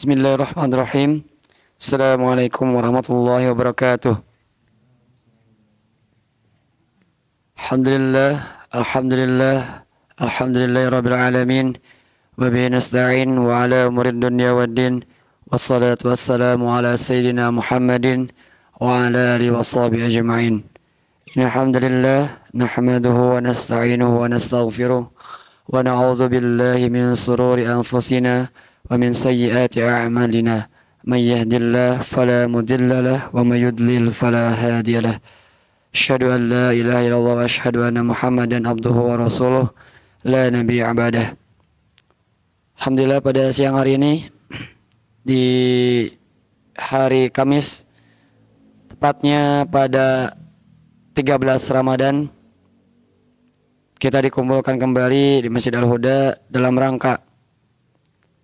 Bismillahirrahmanirrahim. Assalamualaikum warahmatullahi wabarakatuh. Alhamdulillah, alhamdulillah, alhamdulillahirabbil alamin. Wa bihi nasta'in wa ala umurid dunya waddin. Wassalatu wassalamu ala sayyidina Muhammadin wa ala alihi washabihi ajma'in. Innal hamdalillah nahmaduhu wa nasta'inuhu wa nastaghfiruh wa na'udzu billahi min shururi anfusina wa min sayyiati a'malina. Man yahdihillahu fala mudilla lahu wa may yudlil fala hadiya lahu. Asyhadu an la ilaha illallah wa asyhadu anna Muhammadan abduhu wa rasuluh la nabiyya ba'dah. Alhamdulillah pada siang hari ini di hari Kamis, tepatnya pada 13 Ramadan, kita dikumpulkan kembali di Masjid Al-Huda dalam rangka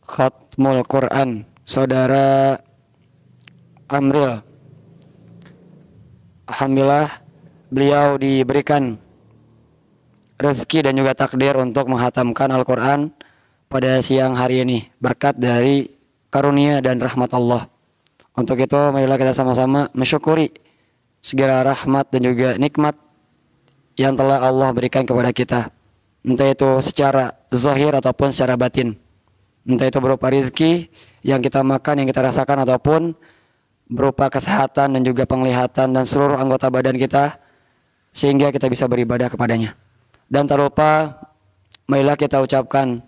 Khatmul Quran Saudara Amril. Alhamdulillah beliau diberikan rezeki dan juga takdir untuk menghatamkan Al-Quran pada siang hari ini berkat dari karunia dan rahmat Allah. Untuk itu marilah kita sama-sama mensyukuri segala rahmat dan juga nikmat yang telah Allah berikan kepada kita, entah itu secara zahir ataupun secara batin, entah itu berupa rezeki yang kita makan, yang kita rasakan, ataupun berupa kesehatan dan juga penglihatan dan seluruh anggota badan kita, sehingga kita bisa beribadah kepadanya. Dan tak lupa marilah kita ucapkan,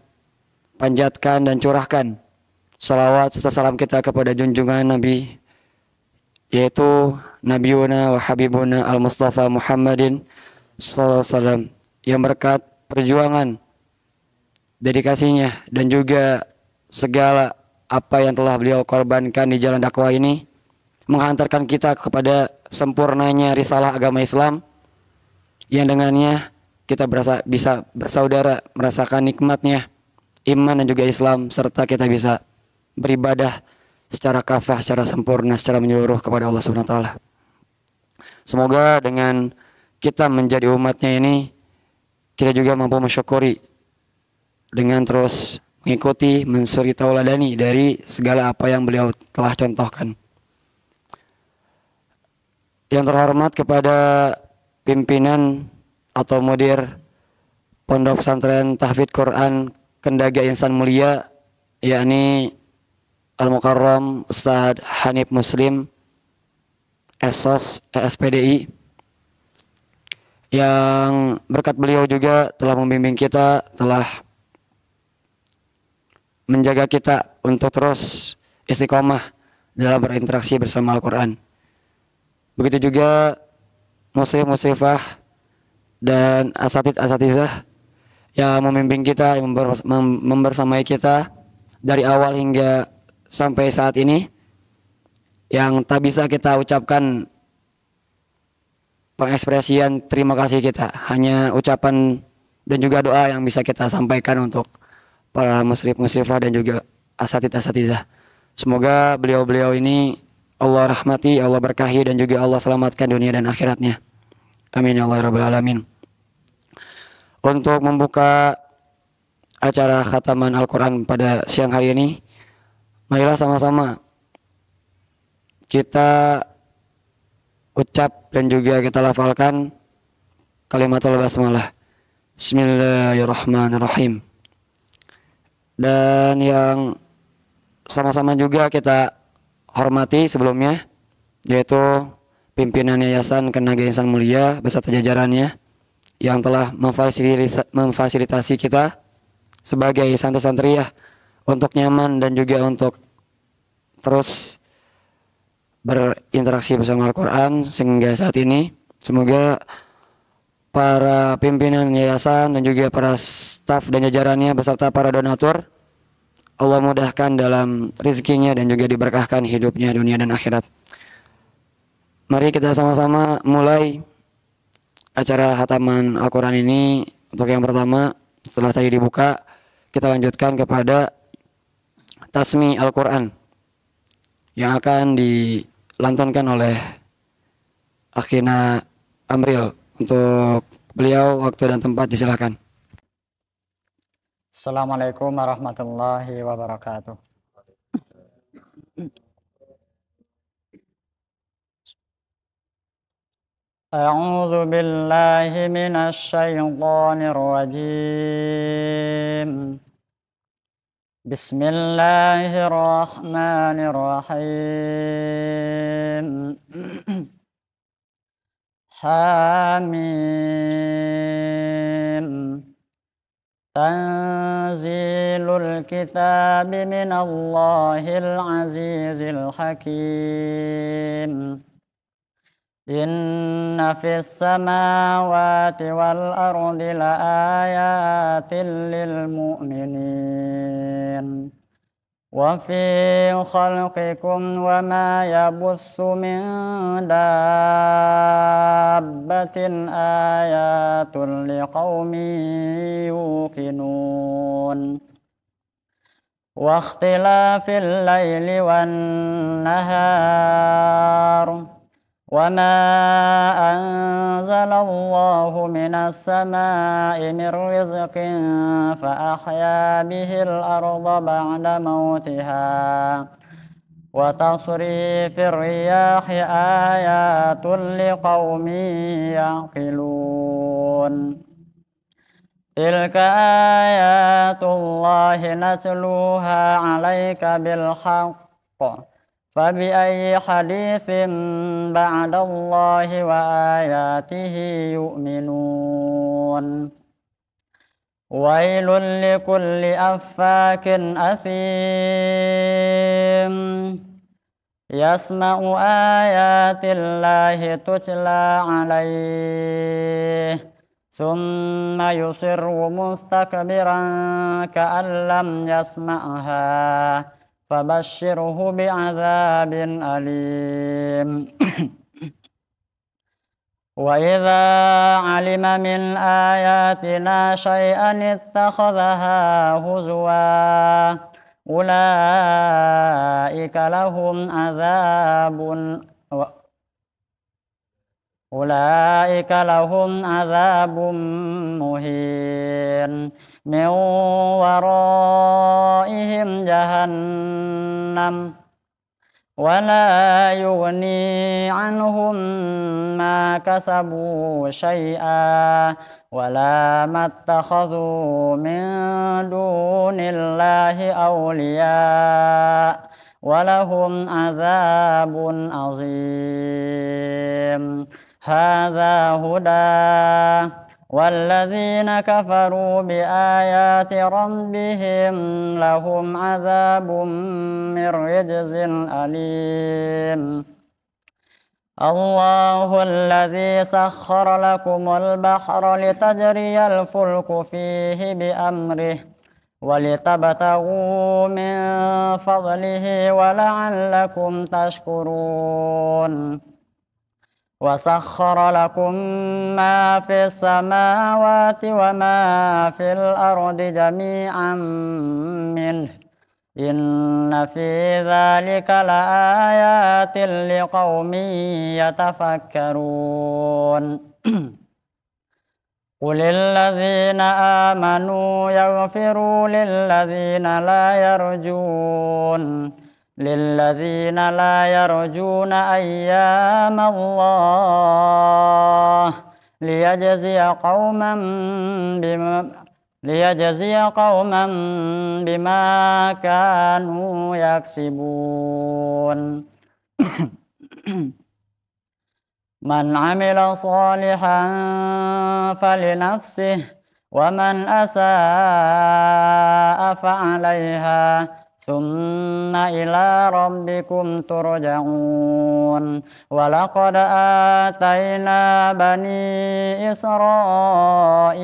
panjatkan dan curahkan salawat serta salam kita kepada junjungan Nabi, yaitu Nabiuna wa Habibuna Al-Mustafa Muhammadin sallallahu alaihi wasallam, yang berkat perjuangan, dedikasinya dan juga segala apa yang telah beliau korbankan di jalan dakwah ini menghantarkan kita kepada sempurnanya risalah agama Islam, yang dengannya kita bisa bersaudara, merasakan nikmatnya iman dan juga Islam, serta kita bisa beribadah secara kafah, secara sempurna, secara menyeluruh kepada Allah Subhanahu wa taala. Semoga dengan kita menjadi umatnya ini, kita juga mampu mensyukuri dengan terus mengikuti, mensuri tauladani dari segala apa yang beliau telah contohkan. Yang terhormat kepada pimpinan atau mudir Pondok Pesantren Tahfidz Quran Kendaga Insan Mulia, yakni Al-Mukarram Ustadz Hanif Muslim Esos ESPDI, yang berkat beliau juga telah membimbing kita, telah menjaga kita untuk terus istiqomah dalam berinteraksi bersama Al-Quran. Begitu juga muslim-muslimah dan asatidz-asatizah yang membimbing kita, yang membersamai kita dari awal hingga sampai saat ini, yang tak bisa kita ucapkan pengekspresian terima kasih kita, hanya ucapan dan juga doa yang bisa kita sampaikan untuk para muslimah dan juga asatidz-asatizah. Semoga beliau-beliau ini Allah rahmati, Allah berkahi, dan juga Allah selamatkan dunia dan akhiratnya. Amin ya Allah rabbal alamin. Untuk membuka acara khataman Al-Quran pada siang hari ini, marilah sama-sama kita ucap dan juga kita lafalkan kalimatul basmalah. Bismillahirrahmanirrahim. Dan yang sama-sama juga kita hormati sebelumnya, yaitu pimpinan Yayasan Kendaga Insan Mulia beserta jajarannya yang telah memfasilitasi kita sebagai santri-santriyah untuk nyaman dan juga untuk terus berinteraksi bersama Al-Quran sehingga saat ini. Semoga para pimpinan yayasan dan juga para staf dan jajarannya beserta para donatur Allah mudahkan dalam rezekinya dan juga diberkahkan hidupnya dunia dan akhirat. Mari kita sama-sama mulai acara khataman Al-Quran ini. Untuk yang pertama, setelah tadi dibuka, kita lanjutkan kepada tasmi Al-Quran yang akan dilantunkan oleh Akhina Amril. Untuk beliau, waktu dan tempat disilahkan. Assalamualaikum warahmatullahi wabarakatuh. أعوذ بالله من الشيطان الرجيم. بسم الله الرحمن الرحيم. حميم. تنزيل الكتاب من الله العزيز الحكيم. إن في السماوات والأرض لآيات للمؤمنين وفي خلقكم وما يبث من دابة آيات لقوم يوقنون واختلاف الليل والنهار وما أنزل الله من السماء من رزق فأحيا به الأرض بعد موتها وتصريف الرياح آيات لقوم يعقلون تلك آيات الله نتلوها عليك بالحق فبأي حديث بعد الله وآياته يؤمنون ويل لكل أفاك أثيم يسمع آيات الله تتلى عليه ثم يصر مستكبرا كأن لم يسمعها فبشره بعذاب أليم وإذا علم من آياتنا شيئا اتخذها هزوا أولئك لهم عذاب مهين من ورائهم جهنم ولا يغني عنهم ما كسبوا شيئا ولا ما اتخذوا من دون الله أولياء ولهم عذاب عظيم هذا هدى والذين كفروا بآيات ربهم لهم عذاب من رجز أليم الله الذي سخر لكم البحر لتجري الفلك فيه بأمره ولتبتغوا من فضله ولعلكم تشكرون وسخر لكم ما في السماوات وما في الأرض جميعا منه إن في ذلك لآيات لقوم يتفكرون قل الذين آمنوا يغفروا للذين لا يرجون أيام الله ليجزي قوما بما كانوا يكسبون من عمل صالحا فلنفسه ومن أساء فعليها ثم إلى ربكم ترجعون ولقد آتينا بني إسرائيل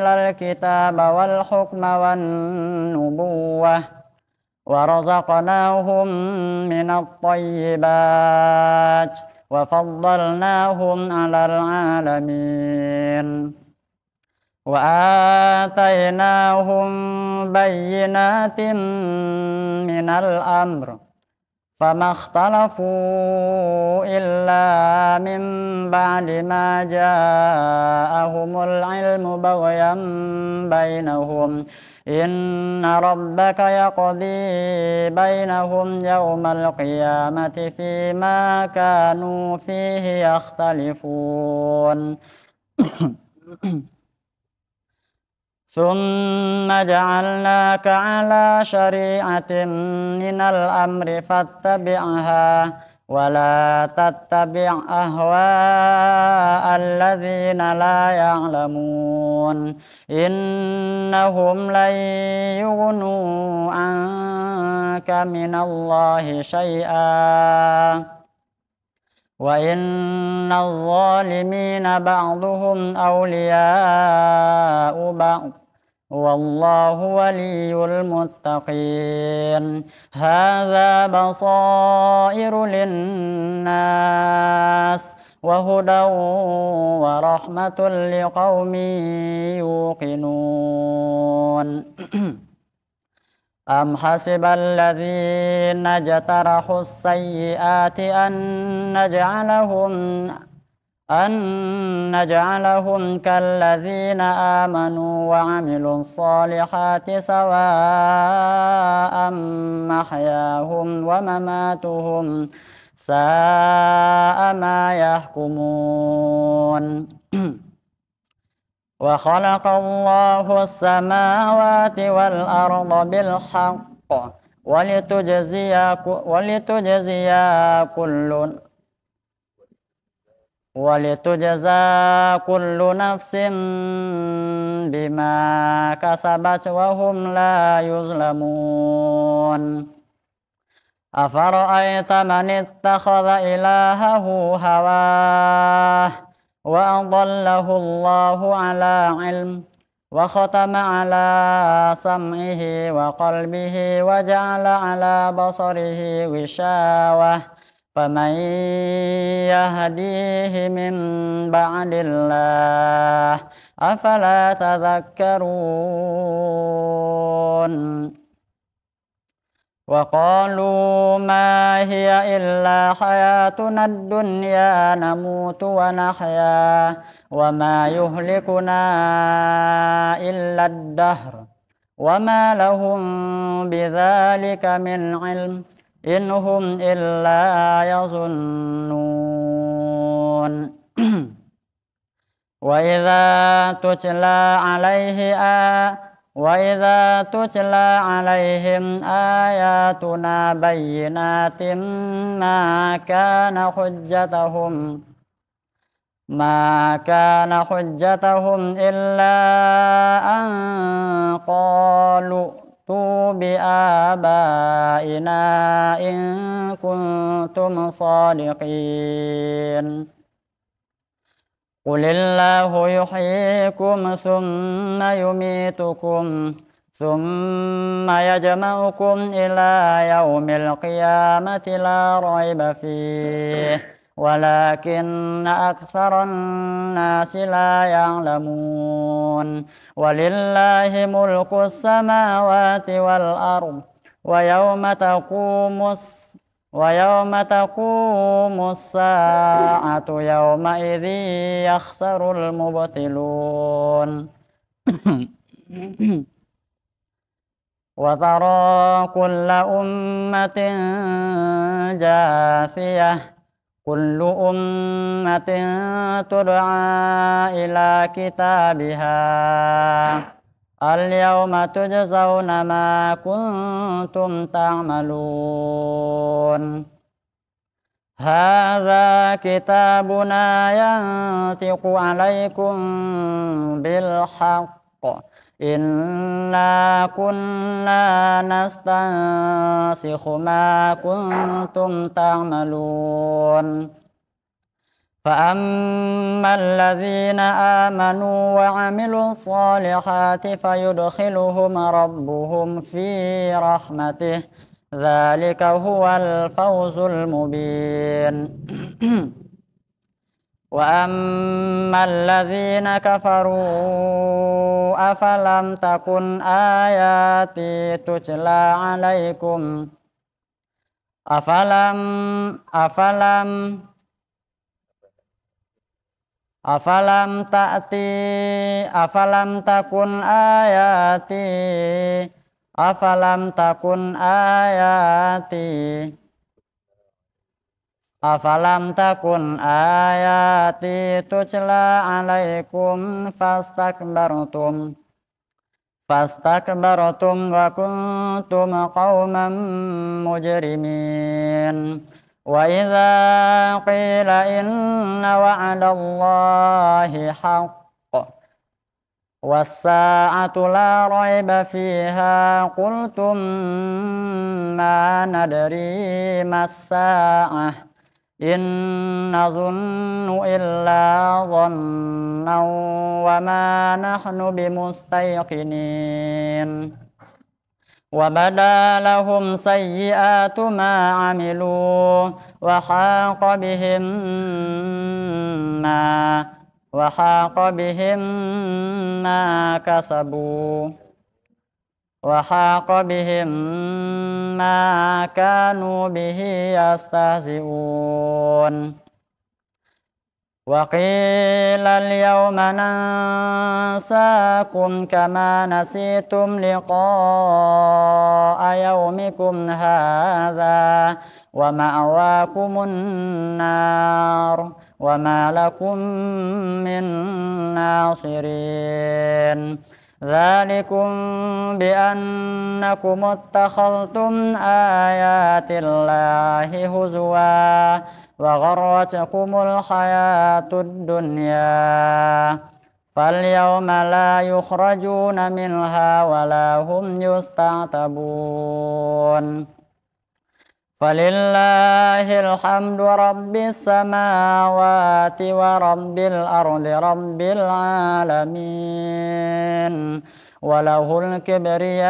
الكتاب والحكم والنبوة ورزقناهم من الطيبات وفضلناهم على العالمين وآتيناهم بينات من الأمر فما اختلفوا إلا من بعد ما جاءهم العلم بغيا بينهم إن ربك يقضي بينهم يوم القيامة فيما كانوا فيه يختلفون ثم جعلناك على شريعة من الأمر فاتبعها ولا تتبع أهواء الذين لا يعلمون إنهم لن يغنوا عنك من الله شيئا وإن الظالمين بعضهم أولياء بعض والله ولي المتقين هذا بصائر للناس وهدى ورحمة لقوم يوقنون أم حسب الذين اجترحوا السيئات أن نجعلهم كالذين آمنوا وعملوا الصالحات سواء محياهم ومماتهم ساء ما يحكمون وخلق الله السماوات والأرض بالحق ولتجزى كل نفس بما كسبت وهم لا يظلمون أفرأيت من اتخذ إلهه هواه وأضله الله على علم وختم على سمعه وقلبه وجعل على بصره غشاوة فمن يهديه من بعد الله أفلا تذكرون وقالوا ما هي إلا حياتنا الدنيا نموت ونحيا وما يهلكنا إلا الدهر وما لهم بذلك من علم إن هم إلا يظنون وإذا تتلى عليهم آياتنا بينات ما كان حجتهم إلا أن قالوا ائتوا بآبائنا إن كنتم صادقين قل الله يحييكم ثم يميتكم ثم يجمعكم إلى يوم القيامة لا ريب فيه ولكن أكثر الناس لا يعلمون ولله ملك السماوات والأرض ويوم تقوم الساعة يومئذ يخسر المبطلون وترى كل أمة جاثية كل أمة تدعى إلى كتابها اليوم تجزون ما كنتم تعملون هذا كتابنا ينطق عليكم بالحق إنا كنا نستنسخ ما كنتم تعملون فأما الذين آمنوا وعملوا الصالحات فيدخلهم ربهم في رحمته ذلك هو الفوز المبين وأما الذين كفروا أفلم تكن آياتي تتلى عليكم أفلم Afalam takun ayati Afalam takun ayati tutla alaikum fastakbartum wa kuntum qauman mujrimin. Wa idza qila inna wa'dallahi haqq was-sa'atu la raiba fiha qultum ma nadri mas-sa'ah in nazunnu illa dhannan wa ma nahnu bimustayqinin. Wa bada lahum sayyi'atu ma 'amilu wa haqa bihim ma kasabu wa haqa bihim ma kanu bihi yastahzi'un. Wa qila al-yawma nansakum kama nasitum liqa'a yawmikum hadha wa ma'wakumun nar wa ma lakum min nasirin. Dzalikum bi annakum ittakhadhtum ayatillahi huzwa wa gharratkumul hayatud dunya fal yawma la yukhrajuna minha wa la hum yusta'tabun. Falillahil hamdu rabbis samawati wa rabbil ardi rabbil alamin wa lahul kibriya'u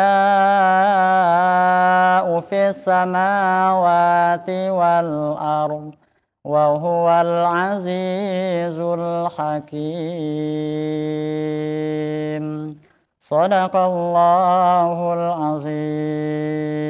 fis samawati wal ardi wa huwal azizul hakim. Sadaqallahul azim.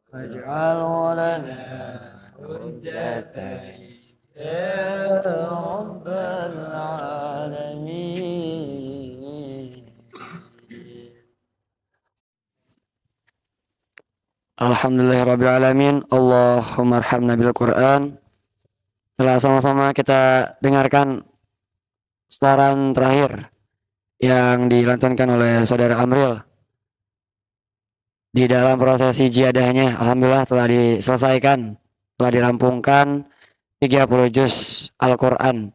واجعله لنا حجة يا رب العالمين. Alhamdulillahirrabbilalamin. Allahumma arhamna bil Quran. Telah sama-sama kita dengarkan setoran terakhir yang dilantunkan oleh saudara Amril di dalam prosesi jiadahnya. Alhamdulillah telah diselesaikan, telah dirampungkan 30 juz Al-Quran.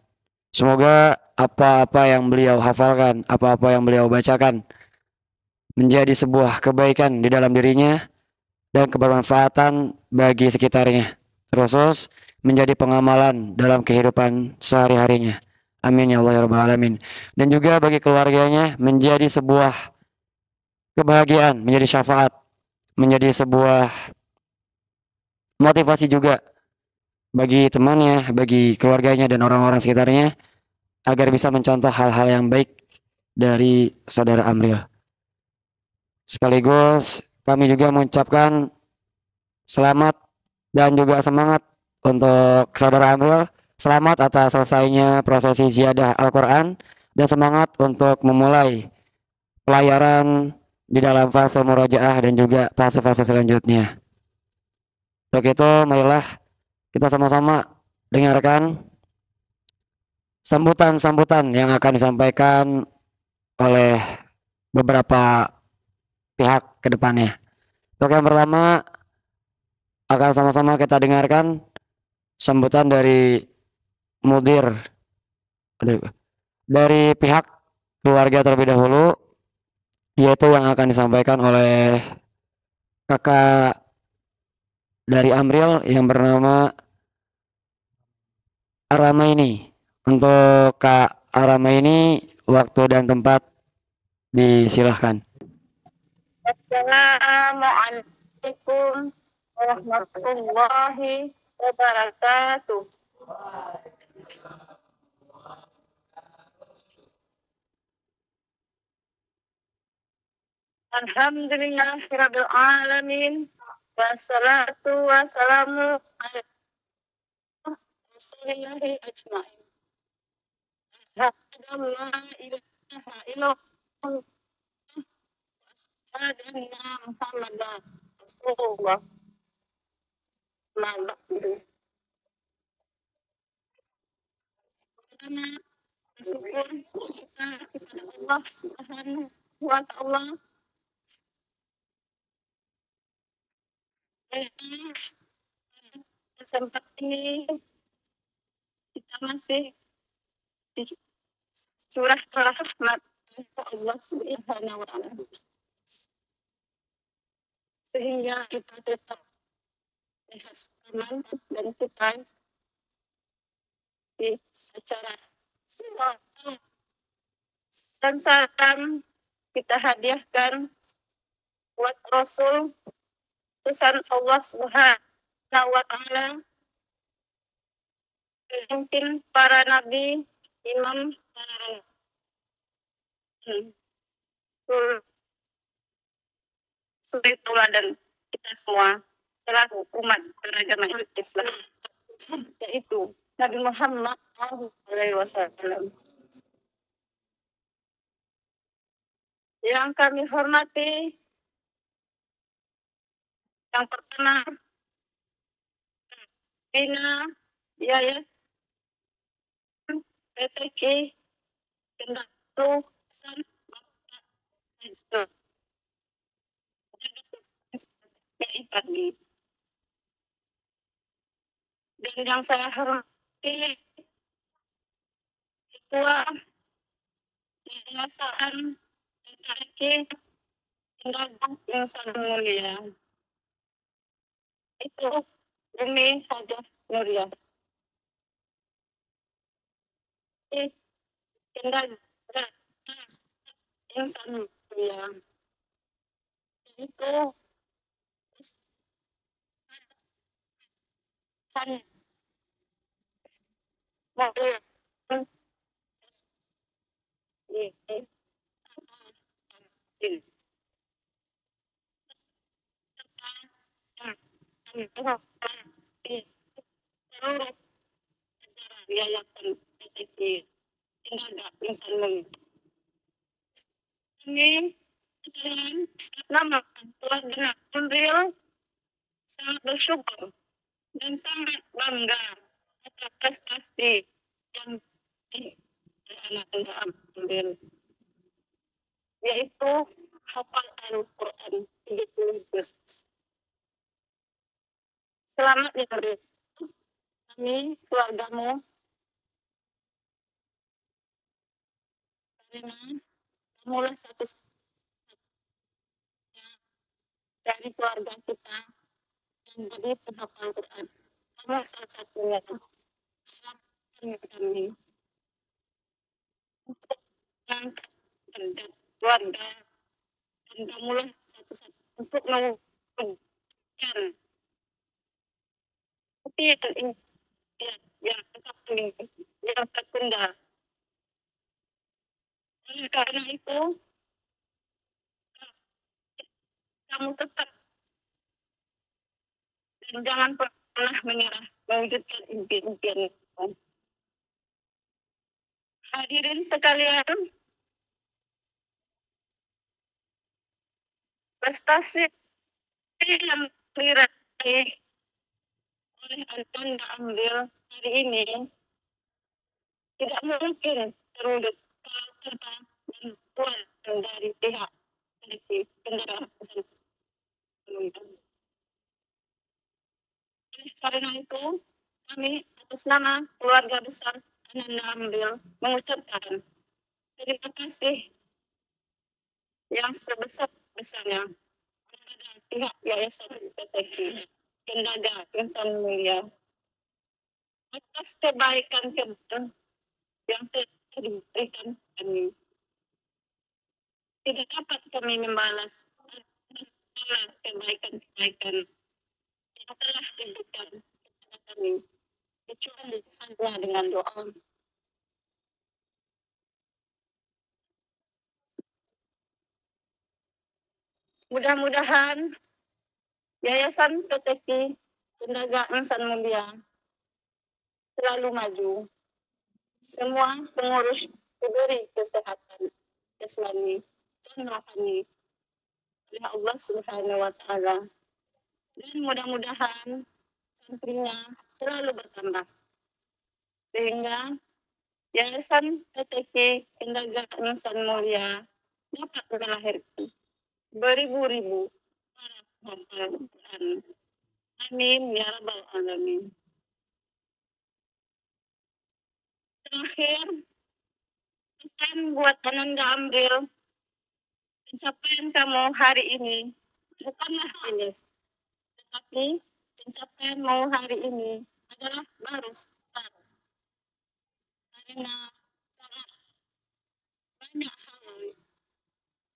Semoga apa-apa yang beliau hafalkan, apa-apa yang beliau bacakan menjadi sebuah kebaikan di dalam dirinya dan kebermanfaatan bagi sekitarnya, terus menjadi pengamalan dalam kehidupan sehari-harinya. Amin ya Allah ya Rabbal Alamin. Dan juga bagi keluarganya menjadi sebuah kebahagiaan, menjadi syafaat, menjadi sebuah motivasi juga bagi temannya, bagi keluarganya dan orang-orang sekitarnya agar bisa mencontoh hal-hal yang baik dari saudara Amril. Sekaligus kami juga mengucapkan selamat dan juga semangat untuk saudara Amril. Selamat atas selesainya prosesi ziyadah Al-Quran dan semangat untuk memulai pelayaran di dalam fase murojaah dan juga fase-fase selanjutnya. Untuk itu, marilah kita sama-sama dengarkan sambutan-sambutan yang akan disampaikan oleh beberapa pihak ke depannya. Untuk yang pertama, akan sama-sama kita dengarkan sambutan dari mudir dari pihak keluarga terlebih dahulu, yaitu yang akan disampaikan oleh kakak dari Amril yang bernama Arama ini. Untuk Kak Arama ini waktu dan tempat disilahkan. Assalamualaikum warahmatullahi wabarakatuh. Alhamdulillahirabbil alamin. Wassalatu wassalamu ala rasulillahi ajmain. Asyhadu an la ilaha illallah wa asyhadu anna Muhammadan Rasulullah. Pertama, bersyukur kita kepada Allah Subhanahu wa Ta'ala. Kesempatan ini kita masih di surah rahmat Allah Subhanahu wa Ta'ala, sehingga kita tetap aman dan kita di acara dan salam kita hadiahkan buat Rasul utusan Allah Subhanahu wa Ta'ala, pemimpin para nabi, imam para suri tauladan kita semua selaku umat beragama Islam, yaitu Nabi Muhammad SAW. Yang kami hormati, yang pertama, Bina Yayasan PTK Kendatu San Bapak dan yang saya hormati Ketua Yayasan PTK Kendatu yang sangat mulia, itu Umi Hajah Nuria. Kendatu yang sangat mulia, itu kan mobil yayasan PTK Kendatu yang sangat mulia. Ini kalian nama keluarga Amril sangat bersyukur dan sangat bangga atas prestasi yang anak-anak Amril, yaitu hafal Al-Quran 30 juz. Selamat ya Amril. Kami keluargamu karena kamulah satu dari keluarga kita yang jadi penghafal Quran. Kamu salah satunya. Harapan kami untuk yang keluarga, dan kamulah satu-satu untuk mewujudkan yang tertunda. Oleh karena itu, kamu tetap dan jangan pernah menyerah mewujudkan impian-impian. Hadirin sekalian, prestasi yang diraih oleh Anda Amril hari ini tidak mungkin terwujud kalau tanpa bantuan dari pihak kendaraan penumpang. Oleh karena itu, kami atas nama keluarga besar Ananda Amril mengucapkan terima kasih yang sebesar-besarnya kepada pihak Yayasan PTQ Kendaga Insan Mulia atas kebaikan yang telah diberikan kami. Tidak dapat kami membalas atas segala kebaikan-kebaikan yang telah diberikan kepada kami, kecuali hanya dengan doa. Mudah-mudahan Yayasan PTQ Kendaga Insan Mulia selalu maju. Semua pengurus diberi kesehatan jasmani dan rohani oleh Allah Subhanahu wa Ta'ala. Dan mudah-mudahan santrinya selalu bertambah. Sehingga Yayasan PTQ Kendaga Insan Mulia dapat melahirkan beribu-ribu para penghafal Quran. Amin ya rabbal alamin. Terakhir, pesan buat Ananda Amril, pencapaian kamu hari ini bukanlah finish, tetapi pencapaianmu hari ini adalah baru start. Karena sangat banyak hal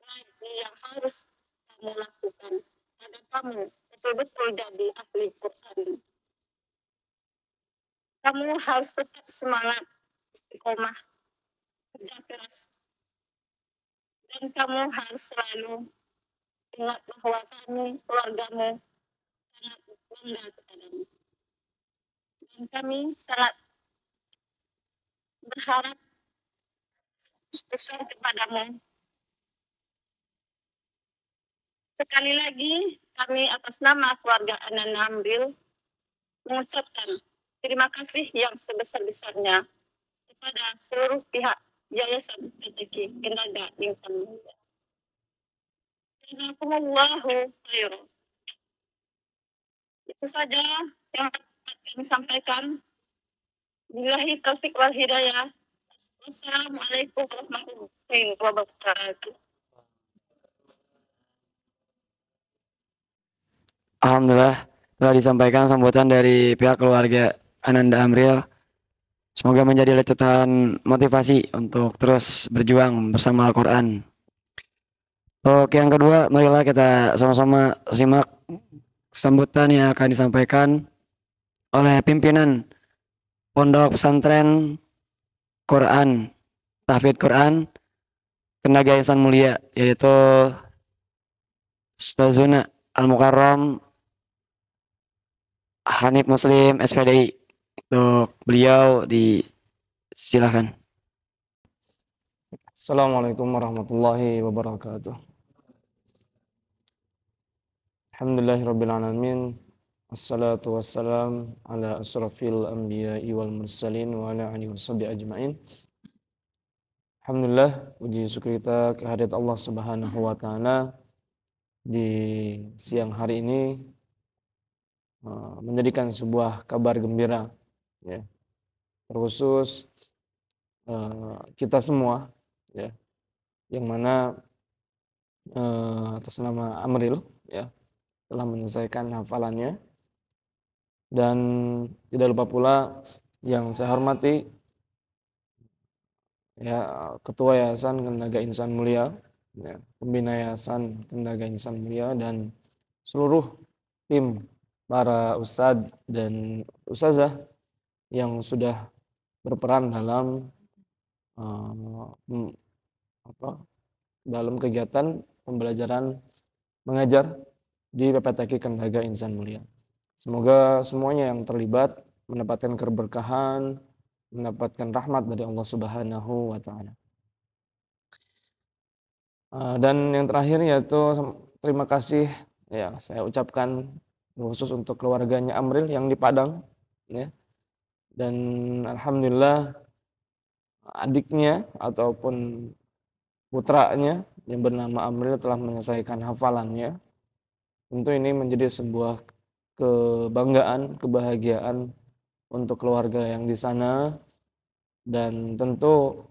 lagi yang harus kamu lakukan agar kamu betul-betul jadi ahli Quran. Kamu harus tetap semangat, istiqomah, kerja keras. Dan kamu harus selalu ingat bahwa kami, keluargamu, sangat bangga kepadamu. Dan kami sangat berharap besar kepadamu. Sekali lagi, kami atas nama keluarga Ananda Amril mengucapkan terima kasih yang sebesar-besarnya kepada seluruh pihak Yayasan PTQ Kendaga Insan Mulia. Jazakumullahu khairan. Itu saja yang dapat kami sampaikan. Billahi taufiq wal hidayah. Wassalamualaikum warahmatullahi wabarakatuh. Alhamdulillah telah disampaikan sambutan dari pihak keluarga Ananda Amril. Semoga menjadi letupan motivasi untuk terus berjuang bersama Al-Quran. Oke, yang kedua, marilah kita sama-sama simak sambutan yang akan disampaikan oleh pimpinan Pondok Pesantren Quran, Tahfidz Quran, Kendaga Insan Mulia, yaitu Ustazuna Al-Mukarram Hanif Muslim SPDI. Untuk beliau disilakan. Assalamualaikum warahmatullahi wabarakatuh. Alhamdulillahirabbil alamin. Assalatu wassalam ala asrafil anbiya'i wal mursalin wa ala alihi washabihi ajmain. Alhamdulillah, puji syukur kita kehadirat Allah Subhanahu wa taala di siang hari ini menjadikan sebuah kabar gembira, ya, terkhusus kita semua, ya, yang mana atas nama Amril, ya, telah menyelesaikan hafalannya. Dan tidak lupa pula yang saya hormati, ya, Ketua Yayasan Kendaga Insan Mulia, ya, Pembina Yayasan Kendaga Insan Mulia, dan seluruh tim para ustadz dan ustazah yang sudah berperan dalam dalam kegiatan pembelajaran mengajar di PPTQ Kendaga Insan Mulia. Semoga semuanya yang terlibat mendapatkan keberkahan, mendapatkan rahmat dari Allah Subhanahu wa taala. Dan yang terakhir yaitu terima kasih, ya, saya ucapkan khusus untuk keluarganya Amril yang di Padang, ya. Dan alhamdulillah adiknya ataupun putranya yang bernama Amril telah menyelesaikan hafalannya. Tentu ini menjadi sebuah kebanggaan, kebahagiaan untuk keluarga yang di sana, dan tentu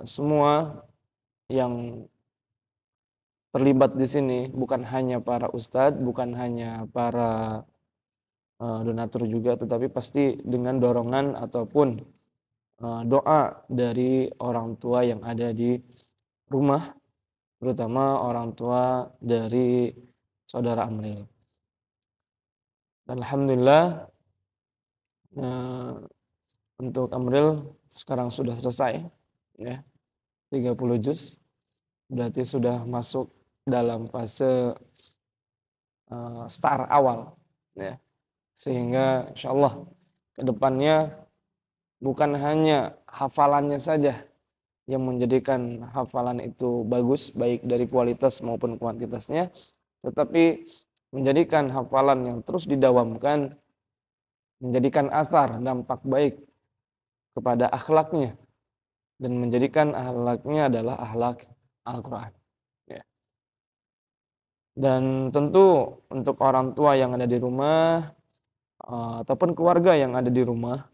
semua yang terlibat di sini bukan hanya para ustadz, bukan hanya para donatur juga, tetapi pasti dengan dorongan ataupun doa dari orang tua yang ada di rumah, terutama orang tua dari saudara Amril. Dan alhamdulillah untuk Amril sekarang sudah selesai ya, 30 juz, berarti sudah masuk dalam fase start awal ya. Sehingga insyaallah kedepannya bukan hanya hafalannya saja yang menjadikan hafalan itu bagus, baik dari kualitas maupun kuantitasnya, tetapi menjadikan hafalan yang terus didawamkan, menjadikan athar, dampak baik kepada akhlaknya, dan menjadikan akhlaknya adalah akhlak Al-Quran. Ya. Dan tentu untuk orang tua yang ada di rumah, ataupun keluarga yang ada di rumah,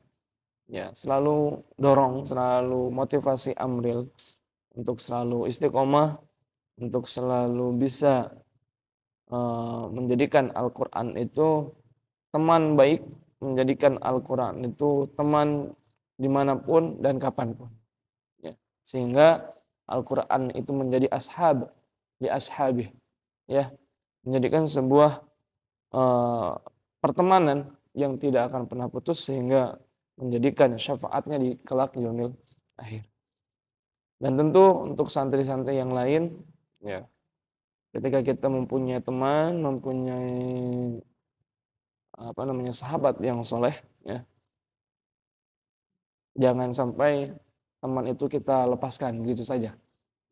ya selalu dorong, selalu motivasi Amril untuk selalu istiqomah, untuk selalu bisa menjadikan Al-Quran itu teman baik, menjadikan Al-Quran itu teman dimanapun dan kapanpun. Ya. Sehingga Al-Quran itu menjadi ashab di ashabih, ya, menjadikan sebuah pertemanan yang tidak akan pernah putus, sehingga menjadikan syafaatnya di kelak yaumil akhir. Dan tentu untuk santri-santri yang lain, ya, ketika kita mempunyai teman, mempunyai sahabat yang soleh, ya, jangan sampai teman itu kita lepaskan begitu saja,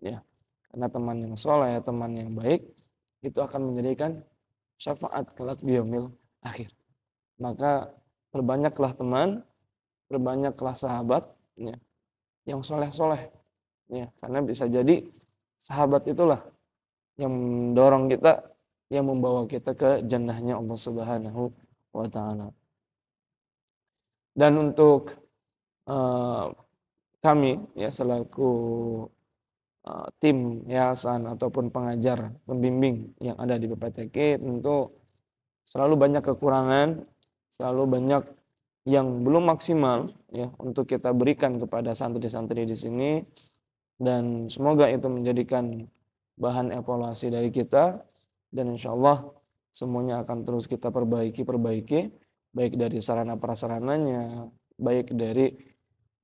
ya, karena teman yang soleh, teman yang baik itu akan menjadikan syafaat kelak di yaumil akhir. Maka perbanyaklah teman, perbanyaklah sahabat, ya, yang soleh-soleh, ya, karena bisa jadi sahabat itulah yang mendorong kita, yang membawa kita ke jannahnya Allah Subhanahu wa Ta'ala. Dan untuk kami, ya, selaku tim yayasan ataupun pengajar pembimbing yang ada di BPTQ, tentu selalu banyak kekurangan, selalu banyak yang belum maksimal, ya, untuk kita berikan kepada santri-santri di sini, dan semoga itu menjadikan bahan evaluasi dari kita, dan insyaallah semuanya akan terus kita perbaiki, baik dari sarana prasarananya, baik dari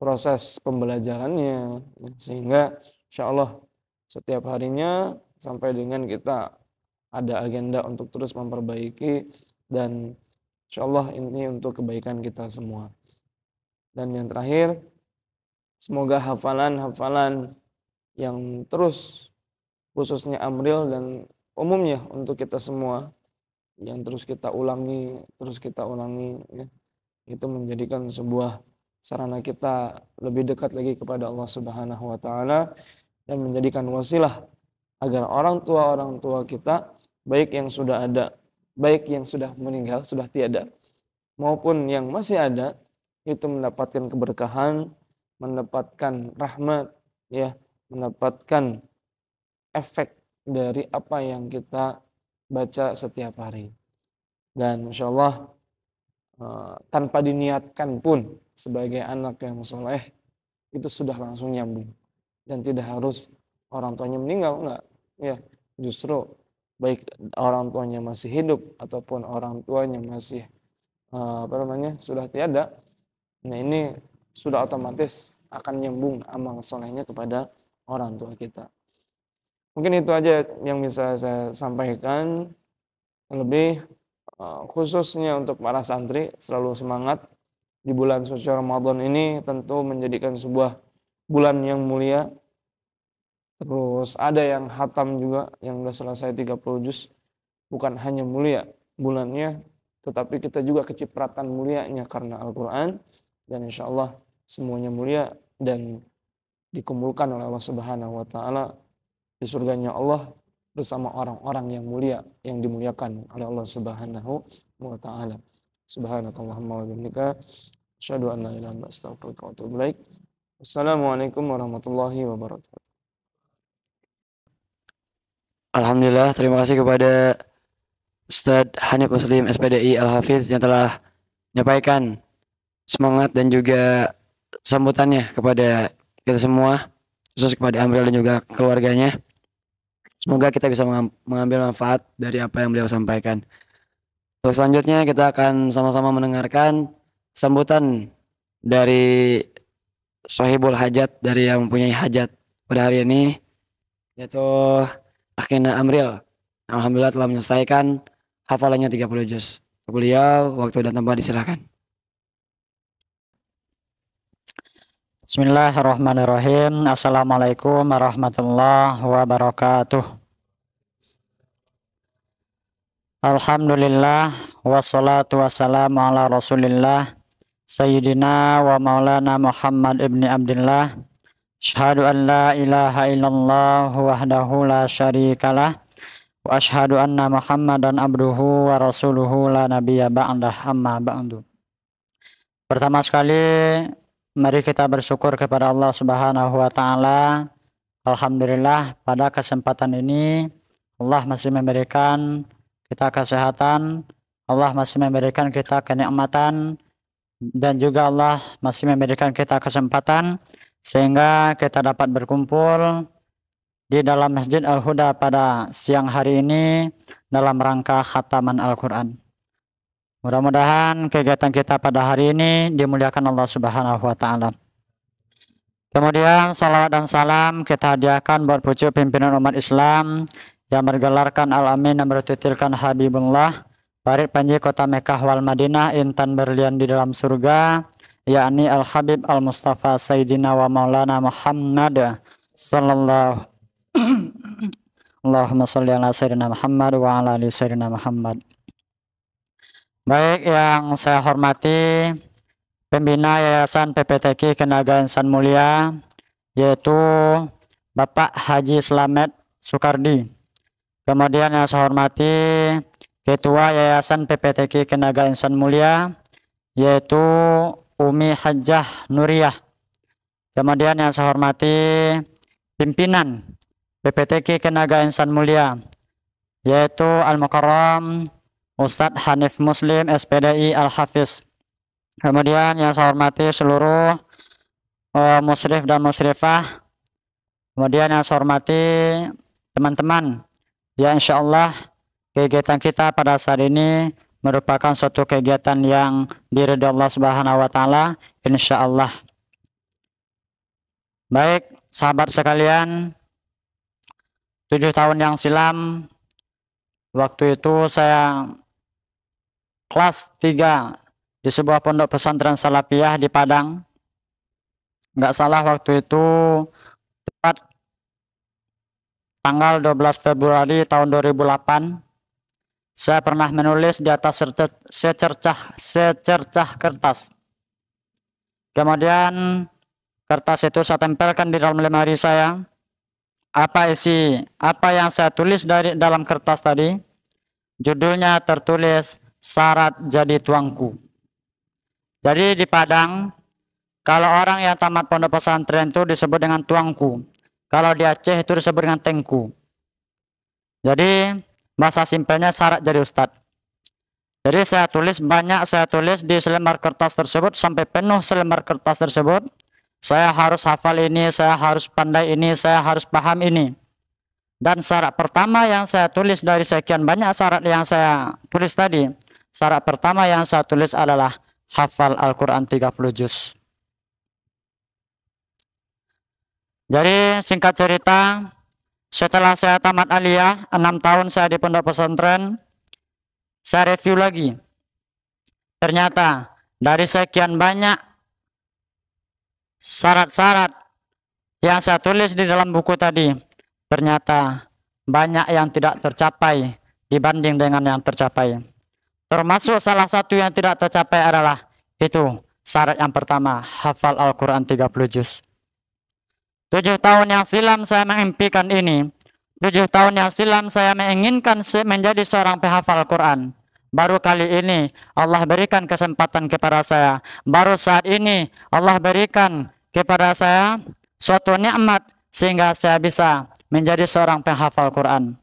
proses pembelajarannya, sehingga insyaallah setiap harinya sampai dengan kita ada agenda untuk terus memperbaiki, dan insyaallah ini untuk kebaikan kita semua. Dan yang terakhir, semoga hafalan-hafalan yang terus, khususnya Amril dan umumnya untuk kita semua, yang terus kita ulangi, ya, itu menjadikan sebuah sarana kita lebih dekat lagi kepada Allah Subhanahu wa Ta'ala, dan menjadikan wasilah agar orang tua kita, baik yang sudah ada, baik yang sudah meninggal, sudah tiada, maupun yang masih ada, itu mendapatkan keberkahan, mendapatkan rahmat, ya, mendapatkan efek dari apa yang kita baca setiap hari. Dan insyaallah tanpa diniatkan pun sebagai anak yang soleh itu sudah langsung nyambung, dan tidak harus orang tuanya meninggal, enggak, ya, justru baik orang tuanya masih hidup ataupun orang tuanya masih sudah tiada, nah ini sudah otomatis akan nyambung amal solehnya kepada orang tua kita. Mungkin itu aja yang bisa saya sampaikan. Lebih khususnya untuk para santri, selalu semangat di bulan suci Ramadan ini, tentu menjadikan sebuah bulan yang mulia. Terus ada yang hatam juga, yang sudah selesai 30 juz. Bukan hanya mulia bulannya, tetapi kita juga kecipratan mulianya karena Al-Quran. Dan insyaallah semuanya mulia dan dikumpulkan oleh Allah Subhanahu wa Ta'ala di surganya Allah bersama orang-orang yang mulia, yang dimuliakan oleh Allah Subhanahu wa Ta'ala. Subhanakallahumma wa bihamdika asyhadu an la ilaha illa anta astaghfiruka wa atubu ilaik. Wassalamualaikum warahmatullahi wabarakatuh. Alhamdulillah, terima kasih kepada Ustadz Hanif Muslim SPDI Al-Hafiz yang telah menyampaikan semangat dan juga sambutannya kepada kita semua, khusus kepada Amril dan juga keluarganya. Semoga kita bisa mengambil manfaat dari apa yang beliau sampaikan. Untuk selanjutnya kita akan sama-sama mendengarkan sambutan dari Sohibul Hajat, dari yang mempunyai hajat pada hari ini, yaitu Akhina Amril. Alhamdulillah telah menyelesaikan hafalannya 30 juz. Beliau, waktu dan tempat disilahkan. Bismillahirrahmanirrahim. Assalamualaikum warahmatullahi wabarakatuh. Alhamdulillah wassalatu wassalamu ala Rasulillah Sayyidina wa maulana Muhammad ibni Abdillah. Asyhadu an la ilaha illallah wahdahu la syarikalah wa asyhadu anna Muhammadan abduhu wa rasuluhu la nabiyya ba'dah, amma ba'du. Pertama sekali, mari kita bersyukur kepada Allah Subhanahu wa taala. Alhamdulillah pada kesempatan ini Allah masih memberikan kita kesehatan, Allah masih memberikan kita kenikmatan, dan juga Allah masih memberikan kita kesempatan sehingga kita dapat berkumpul di dalam Masjid Al-Huda pada siang hari ini dalam rangka khataman Al-Quran. Mudah-mudahan kegiatan kita pada hari ini dimuliakan Allah Subhanahu wa taala. Kemudian salawat dan salam kita hadiahkan buat pucuk pimpinan umat Islam yang bergelarkan Al-Amin dan bertutilkan Habibullah, Farid Panji Kota Mekah wal Madinah, intan berlian di dalam surga, yakni Al-Habib Al-Mustafa Sayyidina wa Maulana Muhammad sallallahu Allahumma sholli ala Sayyidina Muhammad wa ala ali Sayyidina Muhammad. Baik, yang saya hormati pembina Yayasan PPTQ Tenaga Insan Mulia, yaitu Bapak Haji Slamet Sukardi. Kemudian yang saya hormati Ketua Yayasan PPTQ Tenaga Insan Mulia, yaitu Umi Hajjah Nuriyah. Kemudian yang saya hormati pimpinan PPTQ Tenaga Insan Mulia, yaitu Al-Mukarram Ustadz Hanif Muslim SPDI Al-Hafiz. Kemudian yang saya hormati seluruh musyrif dan musyrifah. Kemudian yang saya hormati teman-teman, ya insya Allah kegiatan kita pada saat ini merupakan suatu kegiatan yang diridhoi Allah Subhanahu wa taala, insya Allah. Baik, sahabat sekalian, 7 tahun yang silam, waktu itu saya kelas 3 di sebuah pondok pesantren Salafiyah di Padang. Nggak salah waktu itu tepat tanggal 12 Februari tahun 2008, saya pernah menulis di atas secercah kertas. Kemudian kertas itu saya tempelkan di dalam lemari saya. Apa yang saya tulis dari dalam kertas tadi? Judulnya tertulis syarat jadi tuanku. Jadi di Padang, kalau orang yang tamat pondok pesantren itu disebut dengan tuanku. Kalau di Aceh itu disebut dengan tengku. Jadi bahasa simpelnya syarat jadi ustadz. Jadi saya tulis di selembar kertas tersebut sampai penuh selembar kertas tersebut. Saya harus hafal ini, saya harus pandai ini, saya harus paham ini. Dan syarat pertama yang saya tulis dari sekian banyak syarat yang saya tulis tadi, syarat pertama yang saya tulis adalah hafal Al-Quran 30 juz. Jadi singkat cerita, setelah saya tamat aliyah, 6 tahun saya di pondok pesantren, saya review lagi. Ternyata dari sekian banyak syarat-syarat yang saya tulis di dalam buku tadi, ternyata banyak yang tidak tercapai dibanding dengan yang tercapai. Termasuk salah satu yang tidak tercapai adalah itu syarat yang pertama, hafal Al-Quran 30 juz. 7 tahun yang silam saya mengimpikan ini. 7 tahun yang silam saya menginginkan menjadi seorang penghafal Al-Quran. baru kali ini Allah berikan kesempatan kepada saya. Baru saat ini Allah berikan kepada saya suatu nikmat sehingga saya bisa menjadi seorang penghafal Quran.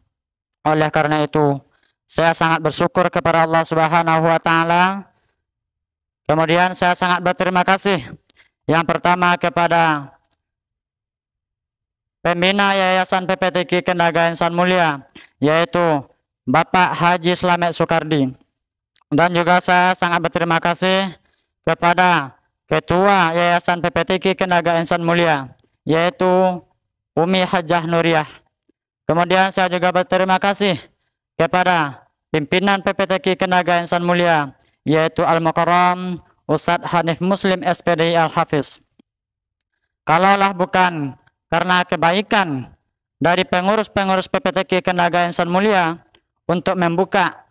Oleh karena itu, saya sangat bersyukur kepada Allah Subhanahu wa taala. Kemudian saya sangat berterima kasih yang pertama kepada pembina Yayasan PPTQ Kendaga Insan Mulia, yaitu Bapak Haji Slamet Soekardi. Dan juga saya sangat berterima kasih kepada Ketua Yayasan PPTQ Kendaga Insan Mulia, yaitu Umi Hajah Nuriyah. Kemudian saya juga berterima kasih kepada pimpinan PPTQ Kendaga Insan Mulia, yaitu Al-Mukarram Ustadz Hanif Muslim SPDI Al-Hafiz. Kalaulah bukan karena kebaikan dari pengurus-pengurus PPTQ Kendaga Insan Mulia untuk membuka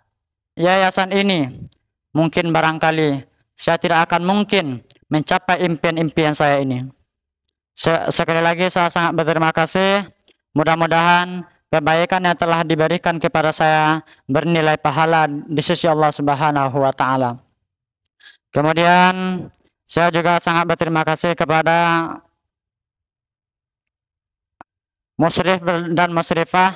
yayasan ini, mungkin barangkali saya tidak akan mungkin mencapai impian-impian saya ini. Sekali lagi saya sangat berterima kasih. Mudah-mudahan kebaikan yang telah diberikan kepada saya bernilai pahala di sisi Allah Subhanahu wa taala. Kemudian saya juga sangat berterima kasih kepada musyrif dan musyrifah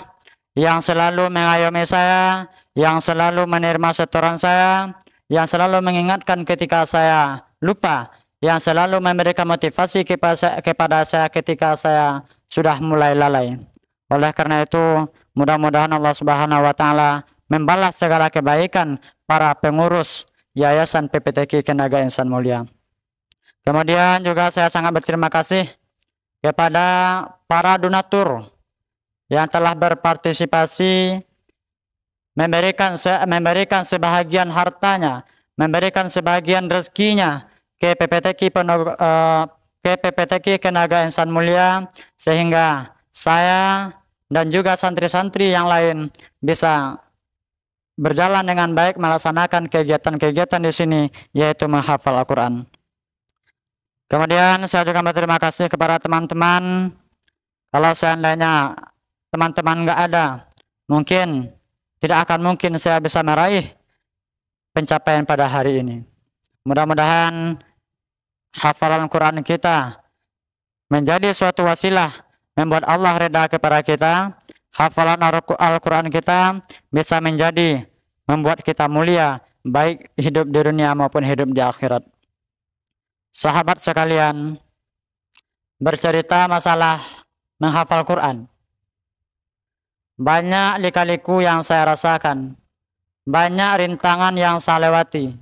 yang selalu mengayomi saya, yang selalu menerima setoran saya, yang selalu mengingatkan ketika saya lupa, yang selalu memberikan motivasi kepada saya ketika saya sudah mulai lalai. Oleh karena itu, mudah-mudahan Allah Subhanahu wa taala membalas segala kebaikan para pengurus Yayasan PPTQ Kendaga Insan Mulia. Kemudian juga saya sangat berterima kasih kepada para donatur yang telah berpartisipasi memberikan sebahagian hartanya, memberikan sebagian rezekinya ke PPTQ Kendaga Insan Mulia, sehingga saya dan juga santri-santri yang lain bisa berjalan dengan baik melaksanakan kegiatan-kegiatan di sini, yaitu menghafal Al-Quran. Kemudian saya juga berterima kasih kepada teman-teman. Kalau seandainya teman-teman nggak ada, mungkin tidak akan mungkin saya bisa meraih pencapaian pada hari ini. Mudah-mudahan hafalan Quran kita menjadi suatu wasilah membuat Allah reda kepada kita. Hafalan Al-Quran kita bisa membuat kita mulia, baik hidup di dunia maupun hidup di akhirat. Sahabat sekalian, bercerita masalah menghafal Quran, banyak lika-liku yang saya rasakan, banyak rintangan yang saya lewati,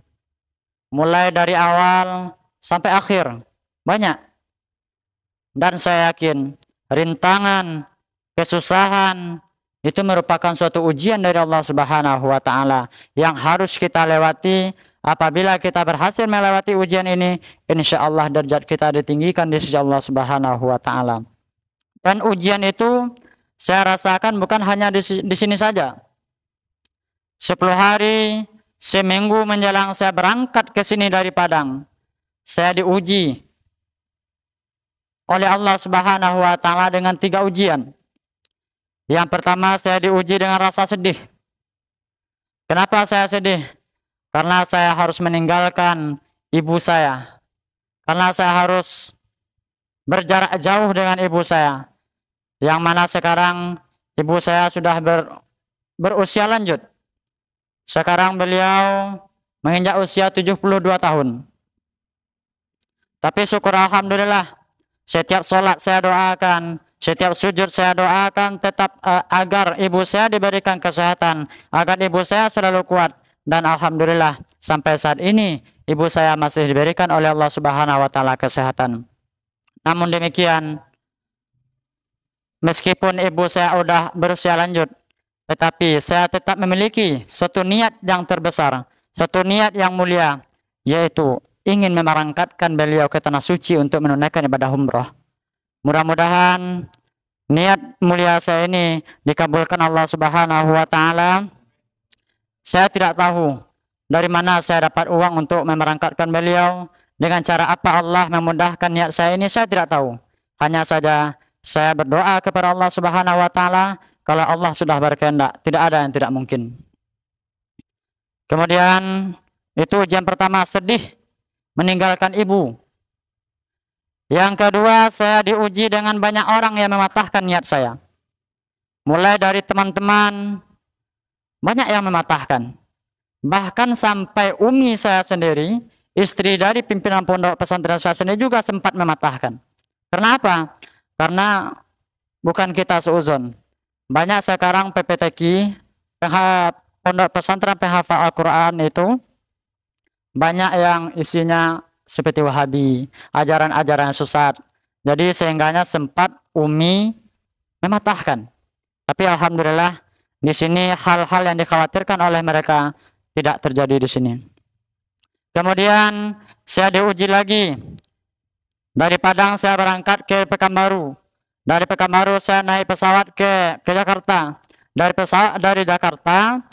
mulai dari awal sampai akhir, banyak. Dan saya yakin rintangan, kesusahan itu merupakan suatu ujian dari Allah Subhanahu wa taala yang harus kita lewati. Apabila kita berhasil melewati ujian ini, insya Allah derajat kita ditinggikan di sisi Allah Subhanahu wa taala. Dan ujian itu saya rasakan bukan hanya di sini saja. 10 hari, seminggu menjelang saya berangkat ke sini dari Padang, saya diuji oleh Allah Subhanahu wa taala dengan 3 ujian. Yang pertama, saya diuji dengan rasa sedih. Kenapa saya sedih? Karena saya harus meninggalkan ibu saya. Karena saya harus berjarak jauh dengan ibu saya, yang mana sekarang ibu saya sudah berusia lanjut. Sekarang beliau menginjak usia 72 tahun. Tapi syukur alhamdulillah, setiap sholat saya doakan, setiap sujud saya doakan tetap agar ibu saya diberikan kesehatan, agar ibu saya selalu kuat. Dan alhamdulillah sampai saat ini ibu saya masih diberikan oleh Allah Subhanahu wa taala kesehatan. Namun demikian, meskipun ibu saya sudah berusia lanjut, tetapi saya tetap memiliki suatu niat yang terbesar, suatu niat yang mulia, yaitu ingin memerangkatkan beliau ke tanah suci untuk menunaikan ibadah umrah. Mudah-mudahan niat mulia saya ini dikabulkan Allah Subhanahu wa taala. Saya tidak tahu dari mana saya dapat uang untuk memerangkatkan beliau, dengan cara apa Allah memudahkan niat saya ini, saya tidak tahu. Hanya saja saya berdoa kepada Allah Subhanahu wa taala, kalau Allah sudah berkehendak, tidak ada yang tidak mungkin. Kemudian itu ujian pertama, sedih meninggalkan ibu. Yang kedua, saya diuji dengan banyak orang yang mematahkan niat saya. Mulai dari teman-teman, banyak yang mematahkan. Bahkan sampai umi saya sendiri, istri dari pimpinan pondok pesantren saya sendiri juga sempat mematahkan. Kenapa? Karena bukan kita seuzon. Banyak sekarang PPTQ, pondok pesantren penghafal Al-Quran itu, banyak yang isinya seperti Wahabi, ajaran-ajaran sesat. Jadi sehingganya sempat umi mematahkan. Tapi alhamdulillah di sini hal-hal yang dikhawatirkan oleh mereka tidak terjadi di sini. Kemudian saya diuji lagi. Dari Padang saya berangkat ke Pekanbaru. Dari Pekanbaru saya naik pesawat ke Jakarta. Dari Jakarta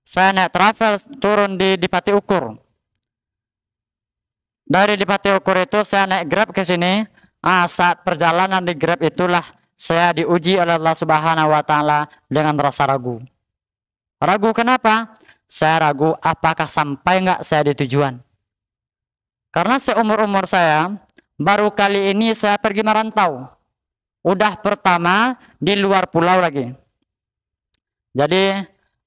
saya naik travel turun di Pati Ukur. Dari di Pati Ukur itu saya naik Grab ke sini. Saat perjalanan di Grab itulah saya diuji oleh Allah Subhanahu wa taala dengan rasa ragu. Ragu kenapa? Saya ragu apakah sampai enggak saya di tujuan. Karena seumur-umur saya baru kali ini saya pergi merantau. Udah pertama di luar pulau lagi. Jadi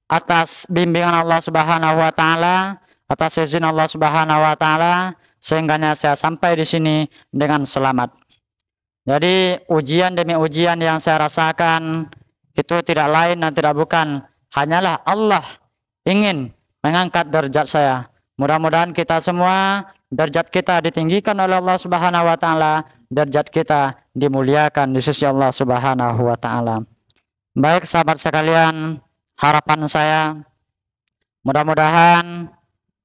atas bimbingan Allah Subhanahu wa taala, atas izin Allah Subhanahu wa taala, sehingganya saya sampai di sini dengan selamat. Jadi ujian demi ujian yang saya rasakan itu tidak lain dan tidak bukan, hanyalah Allah ingin mengangkat derajat saya. Mudah-mudahan kita semua derajat kita ditinggikan oleh Allah Subhanahu wa taala, derajat kita dimuliakan di sisi Allah Subhanahu wa taala. Baik sahabat sekalian, harapan saya mudah-mudahan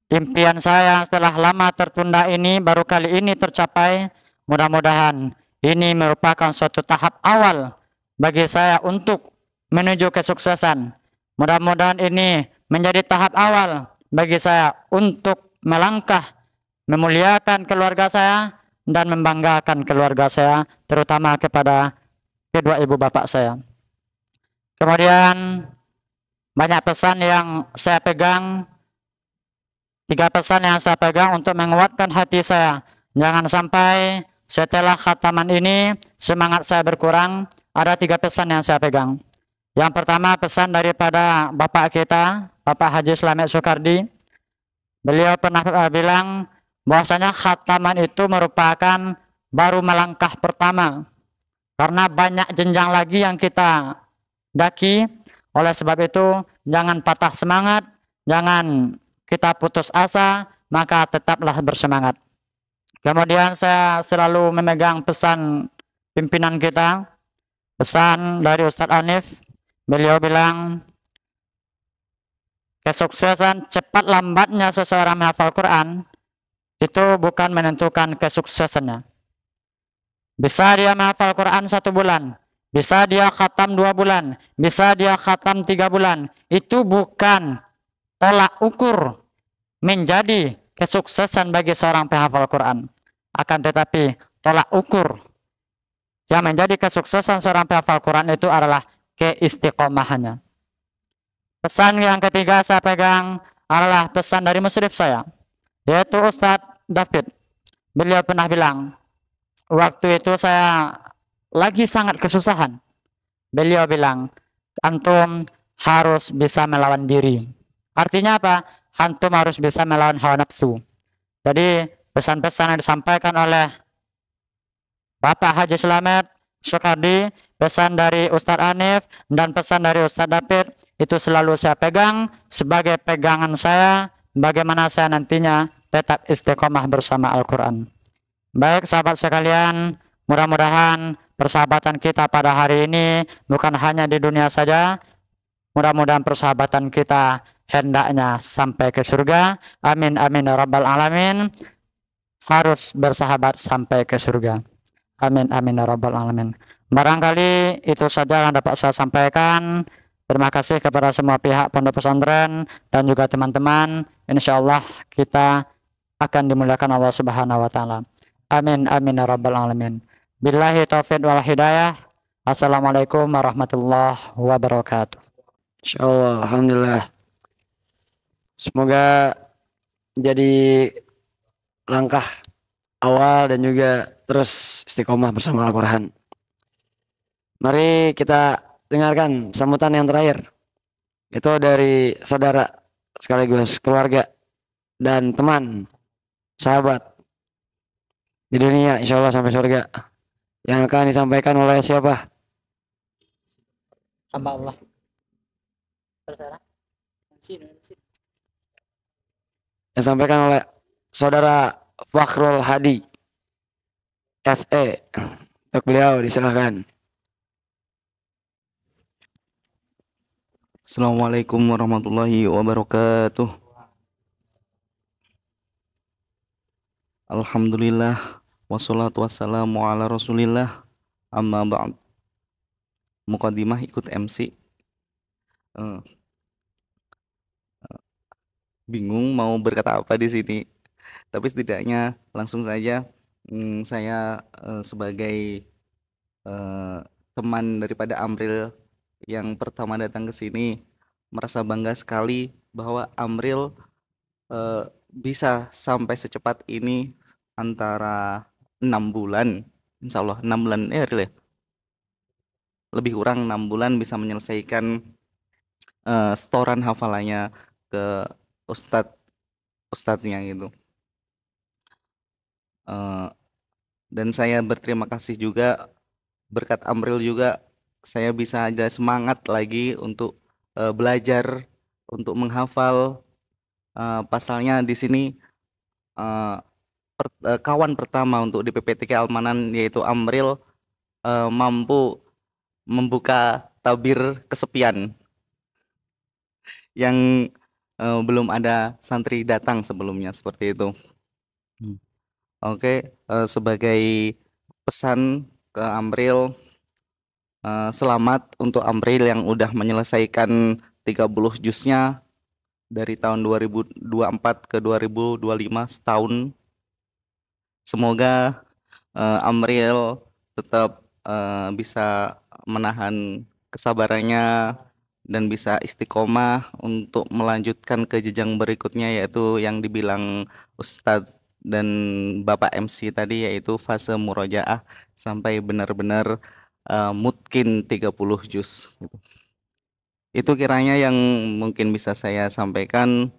impian saya setelah lama tertunda ini baru kali ini tercapai. Mudah-mudahan ini merupakan suatu tahap awal bagi saya untuk menuju kesuksesan. Mudah-mudahan ini menjadi tahap awal bagi saya untuk melangkah memuliakan keluarga saya dan membanggakan keluarga saya, terutama kepada kedua ibu bapak saya. Kemudian banyak pesan yang saya pegang, 3 pesan yang saya pegang untuk menguatkan hati saya. Jangan sampai setelah khataman ini semangat saya berkurang. Ada 3 pesan yang saya pegang. Yang pertama, pesan daripada bapak kita, Bapak Haji Slamet Soekardi. Beliau pernah bilang bahwasanya khataman itu merupakan baru melangkah pertama, karena banyak jenjang lagi yang kita daki. Oleh sebab itu jangan patah semangat, jangan kita putus asa, maka tetaplah bersemangat. Kemudian saya selalu memegang pesan pimpinan kita, pesan dari Ustadz Anif. Beliau bilang kesuksesan cepat lambatnya seseorang menghafal Quran itu bukan menentukan kesuksesannya. Bisa dia menghafal Quran 1 bulan, bisa dia khatam 2 bulan, bisa dia khatam 3 bulan. Itu bukan tolak ukur menjadi kesuksesan bagi seorang penghafal Quran. Akan tetapi tolak ukur yang menjadi kesuksesan seorang penghafal Quran itu adalah keistiqomahannya. Pesan yang ketiga saya pegang adalah pesan dari musyrif saya, yaitu Ustadz David. Beliau pernah bilang, waktu itu saya lagi sangat kesusahan. Beliau bilang, antum harus bisa melawan diri. Artinya apa? Antum harus bisa melawan hawa nafsu. Jadi pesan-pesan yang disampaikan oleh Bapak Haji Slamet Soekardi, pesan dari Ustadz Anif, dan pesan dari Ustadz David, itu selalu saya pegang sebagai pegangan saya bagaimana saya nantinya tetap istiqomah bersama Al-Quran. Baik sahabat sekalian, mudah-mudahan persahabatan kita pada hari ini bukan hanya di dunia saja, mudah-mudahan persahabatan kita hendaknya sampai ke surga. Amin amin ya rabbal alamin. Harus bersahabat sampai ke surga. Amin amin ya rabbal alamin. Barangkali itu saja yang dapat saya sampaikan. Terima kasih kepada semua pihak pondok pesantren dan juga teman-teman. Insyaallah kita akan dimuliakan Allah Subhanahu wa taala. Amin amin ya rabbal alamin. Billahi taufiq wal hidayah. Assalamualaikum warahmatullahi wabarakatuh. Insyaallah, alhamdulillah. Semoga jadi langkah awal dan juga terus istiqomah bersama Al-Quran. Mari kita dengarkan sambutan yang terakhir. Itu dari saudara sekaligus keluarga dan teman, sahabat di dunia, insya Allah sampai surga. Yang akan disampaikan oleh siapa? Hamba Allah. Yang disampaikan oleh saudara Fakhrul Hadi SE. Untuk beliau disilahkan. Assalamualaikum warahmatullahi wabarakatuh. Alhamdulillah wassalatu wassalamu ala rasulillah amma ba'd. Muqaddimah ikut MC. Bingung mau berkata apa di sini. Tapi setidaknya langsung saja saya sebagai teman daripada Amril yang pertama datang ke sini merasa bangga sekali bahwa Amril bisa sampai secepat ini, antara 6 bulan, insya Allah 6 bulan Ril ya? Lebih kurang 6 bulan bisa menyelesaikan setoran hafalannya ke ustadznya gitu. Dan saya berterima kasih juga, berkat Amril juga saya bisa ada semangat lagi untuk belajar, untuk menghafal. Pasalnya di sini kawan pertama untuk di PPTK Almanan yaitu Amril mampu membuka tabir kesepian yang belum ada santri datang sebelumnya, seperti itu. Oke, sebagai pesan ke Amril, selamat untuk Amril yang udah menyelesaikan 30 juznya dari tahun 2024 ke 2025, setahun. Semoga Amril tetap bisa menahan kesabarannya dan bisa istiqomah untuk melanjutkan ke jenjang berikutnya, yaitu yang dibilang Ustadz dan Bapak MC tadi, yaitu fase murojaah sampai benar-benar mungkin 30 juz gitu. Itu kiranya yang mungkin bisa saya sampaikan.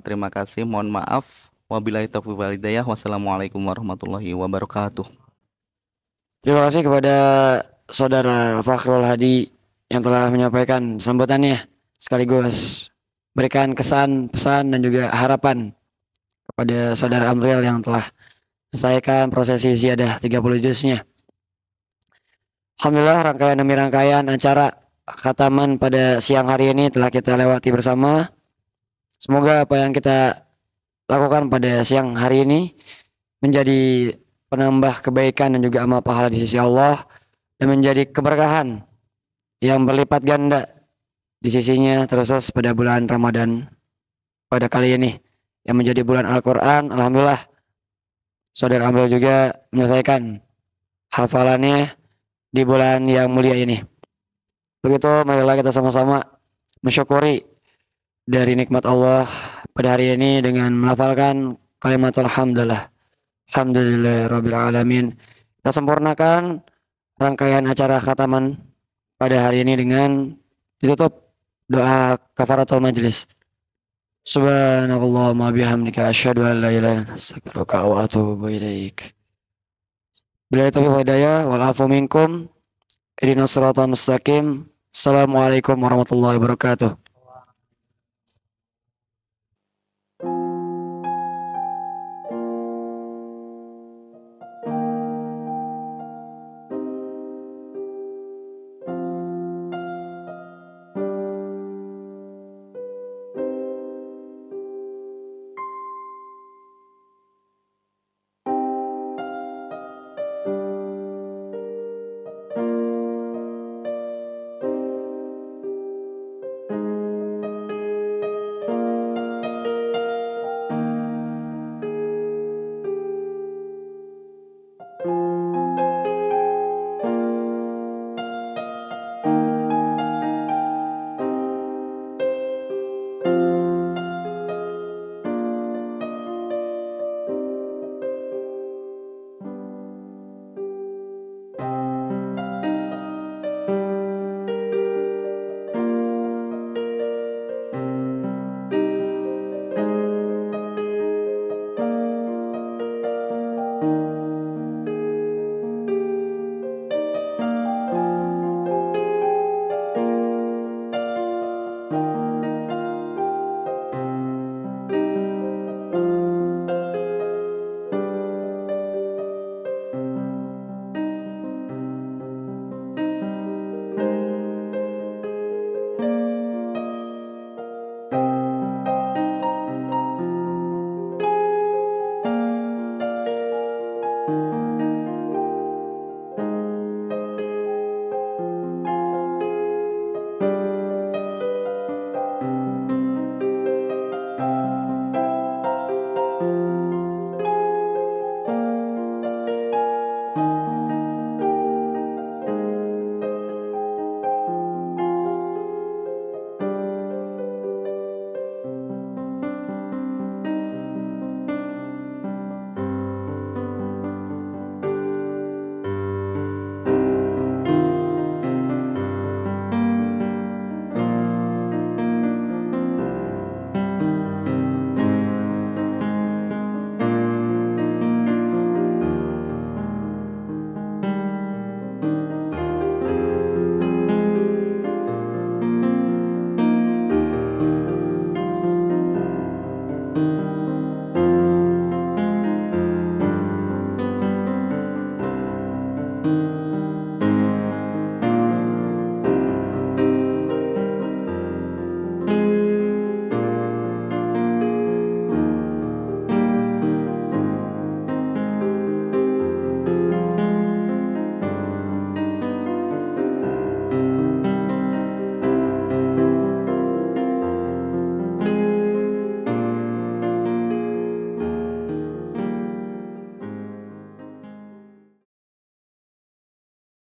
Terima kasih, mohon maaf. Wabillahi taufiq wal hidayah. Wassalamualaikum warahmatullahi wabarakatuh. Terima kasih kepada saudara Fakhrul Hadi yang telah menyampaikan sambutannya, sekaligus berikan kesan, pesan, dan juga harapan kepada saudara Amril yang telah menyelesaikan prosesi ziyadah 30 juznya. Alhamdulillah, rangkaian demi rangkaian acara khataman pada siang hari ini telah kita lewati bersama. Semoga apa yang kita lakukan pada siang hari ini menjadi penambah kebaikan dan juga amal pahala di sisi Allah, dan menjadi keberkahan yang berlipat ganda di sisinya terus pada bulan Ramadan pada kali ini yang menjadi bulan Al-Quran. Alhamdulillah, saudara Amril juga menyelesaikan hafalannya di bulan yang mulia ini. Begitu, marilah kita sama-sama mensyukuri dari nikmat Allah pada hari ini dengan melafalkan kalimat alhamdulillah. Alhamdulillahirabbil alamin. Kita sempurnakan rangkaian acara khataman pada hari ini dengan ditutup doa kafaratul majlis. Subhanallahumma bihamdika asyhadu an la ilaha illa anta astaghfiruka wa atubu ilaik. Billahi taufiq wal hidayah wal afu minkum. Ihdinas siratal mustaqim. Assalamualaikum warahmatullahi wabarakatuh.